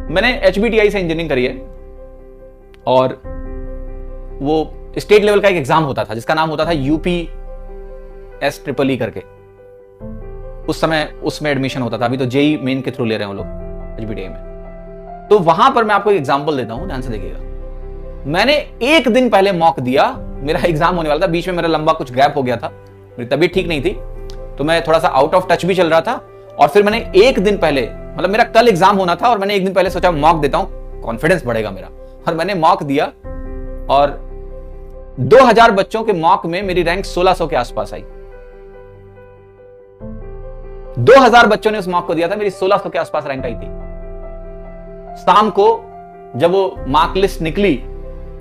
मैंने HBTI से engineering करी है और वो स्टेट लेवल का एक एग्जाम होता था जिसका नाम होता था UPSEE करके। उस समय उसमें एडमिशन होता था, अभी तो JEE मेन के थ्रू ले रहे हैं वो लोग HBTI में। तो वहां पर मैं आपको एक एग्जांपल देता हूं, ध्यान से देखिएगा। मैंने एक दिन पहले मॉक दिया, मेरा एग्जाम होने वाला था, बीच में मेरा लंबा कुछ गैप हो गया था, मेरी तबीयत ठीक नहीं थी तो मैं थोड़ा सा आउट ऑफ टच भी चल रहा था। और फिर मैंने एक दिन पहले, मतलब मेरा कल एग्जाम होना था और मैंने एक दिन पहले सोचा मॉक देता हूं, कॉन्फिडेंस बढ़ेगा मेरा, और मैंने मॉक दिया और 2000 बच्चों के मॉक में मेरी रैंक 1600 के आसपास आई। 2000 बच्चों ने उस मॉक को दिया था, मेरी 1600 के आसपास रैंक आई थी। शाम को जब वो मार्क लिस्ट निकली,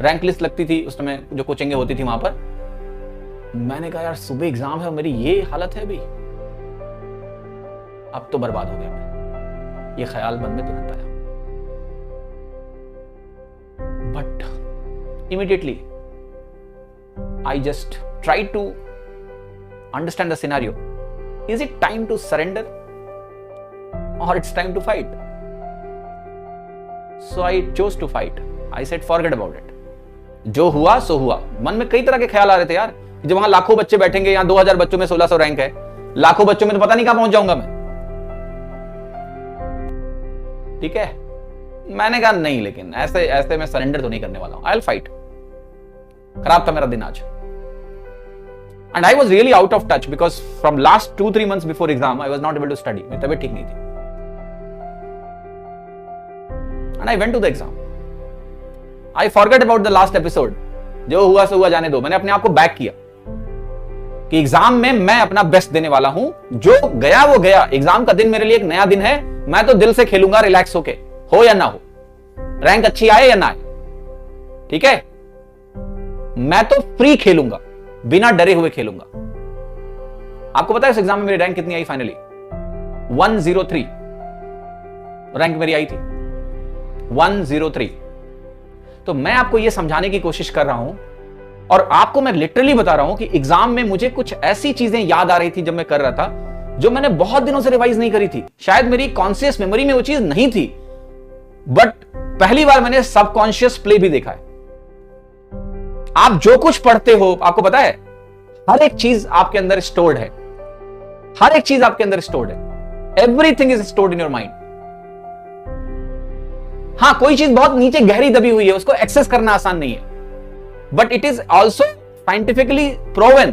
रैंक लिस्ट लगती थी उस समय जो कोचिंग होती थी वहां पर, मैंने कहा यार सुबह एग्जाम है और मेरी ये हालत है अभी, अब तो बर्बाद हो गया मैं। ये ख्याल मन में तुरंत आया, but immediately I just try to understand the scenario. Is it time to surrender और it's time to fight? So I chose to fight. I said forget about it, जो हुआ सो हुआ। मन में कई तरह के ख्याल आ रहे थे यार, जब वहां लाखों बच्चे बैठेंगे, यहां 2000 बच्चों में 1600 रैंक है, लाखों बच्चों में तो पता नहीं कहां पहुंच जाऊंगा मैं, ठीक है। मैंने कहा नहीं, लेकिन ऐसे ऐसे मैं सरेंडर तो नहीं करने वाला हूं, आई विल फाइट। खराब था मेरा दिन आज, and I was really out of touch because from last 2-3 months before exam I was not able to study, मेरी तबीयत ठीक नहीं थी। And I went to the exam. I forget about the last episode, जो हुआ सो हुआ, जाने दो। मैंने अपने आप को बैक किया कि एग्जाम में मैं अपना बेस्ट देने वाला हूं, जो गया वो गया। एग्जाम का दिन मेरे लिए एक नया दिन है, मैं तो दिल से खेलूंगा रिलैक्स होके, हो या ना हो, रैंक अच्छी आए या ना आए, ठीक है। मैं तो फ्री खेलूंगा, बिना डरे हुए खेलूंगा। आपको पता है इस एग्जाम में मेरी रैंक कितनी आई? फाइनली 103 रैंक मेरी आई थी, 103। तो मैं आपको यह समझाने की कोशिश कर रहा हूं और आपको मैं लिटरली बता रहा हूं कि एग्जाम में मुझे कुछ ऐसी चीजें याद आ रही थी जब मैं कर रहा था, जो मैंने बहुत दिनों से रिवाइज नहीं करी थी। शायद मेरी कॉन्शियस मेमोरी में वो चीज नहीं थी, बट पहली बार मैंने सबकॉन्शियस प्ले भी देखा है। आप जो कुछ पढ़ते हो, आपको पता है हर एक चीज आपके अंदर स्टोर्ड है, हर एक चीज आपके अंदर स्टोर्ड है। Everything is stored in your mind. हां, कोई चीज बहुत नीचे गहरी दबी हुई है, उसको एक्सेस करना आसान नहीं है, but it is also scientifically proven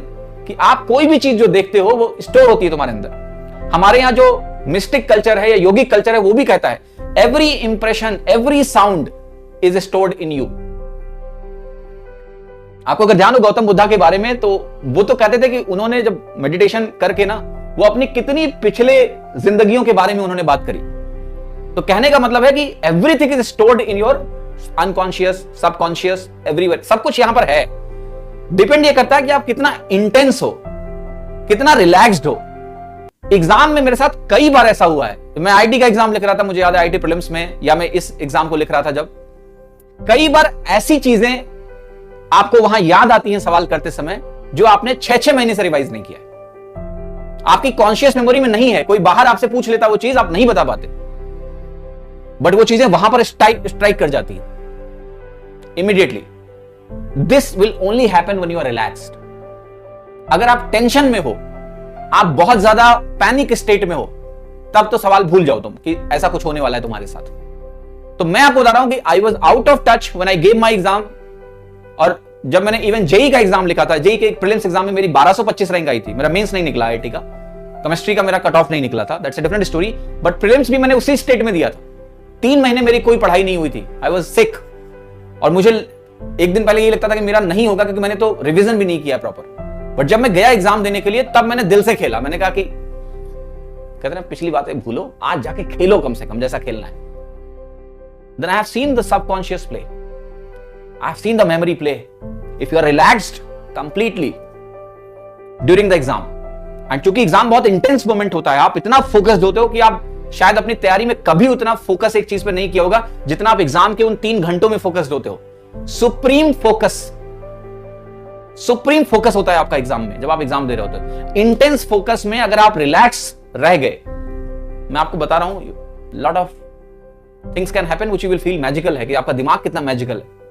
कि आप कोई भी चीज जो देखते हो वो स्टोर होती है तुम्हारे अंदर। हमारे यहां जो मिस्टिक कल्चर है या योगिक कल्चर है, वो भी कहता है every impression, every sound is stored in you. आपको अगर ध्यान हो गौतम बुद्धा के बारे में, तो वो तो कहते थे कि उन्होंने जब मेडिटेशन करके ना, वो अपनी कितनी पिछले जिंदगियों के बारे में उन्होंने बात करी। तो कहने का मतलब है कि everything is stored in your unconscious, subconscious, everywhere, सब कुछ यहां पर है। डिपेंड ये करता है कि आप कितना इंटेंस हो, कितना रिलैक्स्ड हो। एग्जाम में मेरे साथ कई बार ऐसा हुआ है। मैं आईटी का एग्जाम लिख रहा था, मुझे याद है आईटी प्रीलिम्स में, या मैं इस एग्जाम को लिख रहा था, जब कई बार ऐसी चीजें आपको वहां याद आती हैं सवाल करते समय, जो आपने 6-6 महीने से रिवाइज नहीं किया है, आपकी कॉन्शियस मेमोरी में नहीं है। कोई बाहर आपसे पूछ लेता वो चीज, आप नहीं बता पाते, बट वो चीजें वहां पर स्ट्राइक कर जाती है immediately. This will only happen when you are relaxed. अगर आप टेंशन में हो, आप बहुत ज्यादा पैनिक स्टेट में हो, तब तो सवाल भूल जाओ तुम कि ऐसा कुछ होने वाला है तुम्हारे साथ। तो मैं आपको बता रहा हूं कि I was out of touch when I gave my exam. और जब मैंने इवन जेई का एग्जाम लिखा था, जेई के प्रीलिम्स एग्जाम में मेरी 1225 रैंक आई थी। मेरा मेंस नहीं निकला आईआईटी का, केमिस्ट्री का मेरा कट ऑफ नहीं निकला था, that's a different story. But prelims भी मैंने उसी स्टेट में दिया था। 3 महीने मेरी कोई पढ़ाई नहीं हुई थी, आई वॉज सिक। और मुझे एक दिन पहले ये लगता था कि मेरा नहीं होगा, क्योंकि मैंने तो रिविजन भी नहीं किया प्रॉपर। बट जब मैं गया एग्जाम देने के लिए, तब मैंने दिल से खेला। मैंने कहा कि कहते ना, पिछली बातें भूलो, आज जाके खेलो कम से कम जैसा खेलना है। Then I have seen the subconscious play. I have seen the memory play. If you are relaxed completely during the exam, and चूंकि एग्जाम बहुत इंटेंस मोमेंट होता है, आप इतना फोकस्ड होते हो कि आप शायद अपनी तैयारी में कभी उतना फोकस एक चीज पे नहीं किया होगा जितना आप एग्जाम के उन 3 घंटों में फोकस्ड होते हो। सुप्रीम फोकस होता है आपका एग्जाम में, जब आप एग्जाम दे रहे होते हो। इंटेंस फोकस में अगर आप रिलैक्स रह गए, मैं आपको बता रहा हूं, lot of things can happen which you will feel magical है कि आपका दिमाग कितना मैजिकल है।